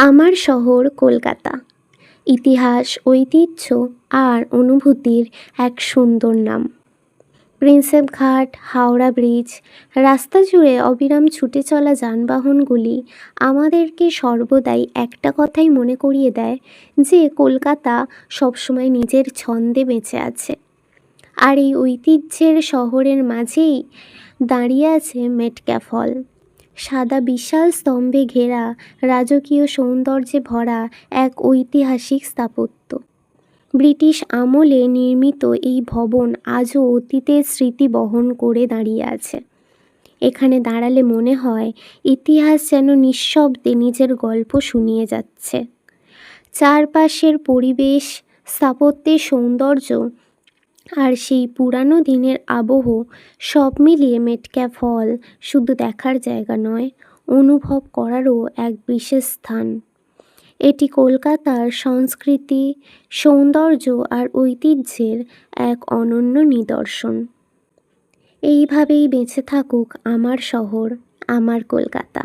আমার শহর কলকাতা ইতিহাস, ঐতিহ্য আর অনুভূতির এক সুন্দর নাম। প্রিন্সেপ ঘাট, হাওড়া ব্রিজ, রাস্তা জুড়ে অবিরাম ছুটে চলা যানবাহনগুলি আমাদেরকে সর্বদাই একটা কথাই মনে করিয়ে দেয় যে কলকাতা সবসময় নিজের ছন্দে বেঁচে আছে। আর এই ঐতিহ্যের শহরের মাঝেই দাঁড়িয়ে আছে মেটক্যাফ হল, সাদা বিশাল স্তম্ভে ঘেরা, রাজকীয় সৌন্দর্যে ভরা এক ঐতিহাসিক স্থাপত্য। ব্রিটিশ আমলে নির্মিত এই ভবন আজও অতীতের স্মৃতি বহন করে দাঁড়িয়ে আছে। এখানে দাঁড়ালে মনে হয় ইতিহাস যেন নিঃশব্দে নিজের গল্প শুনিয়ে যাচ্ছে। চারপাশের পরিবেশ, স্থাপত্যের সৌন্দর্য আর সেই পুরানো দিনের আবহ সব মিলিয়ে মেটক্যাফ হল শুধু দেখার জায়গা নয়, অনুভব করারও এক বিশেষ স্থান। এটি কলকাতার সংস্কৃতি, সৌন্দর্য আর ঐতিহ্যের এক অনন্য নিদর্শন। এইভাবেই বেঁচে থাকুক আমার শহর, আমার কলকাতা।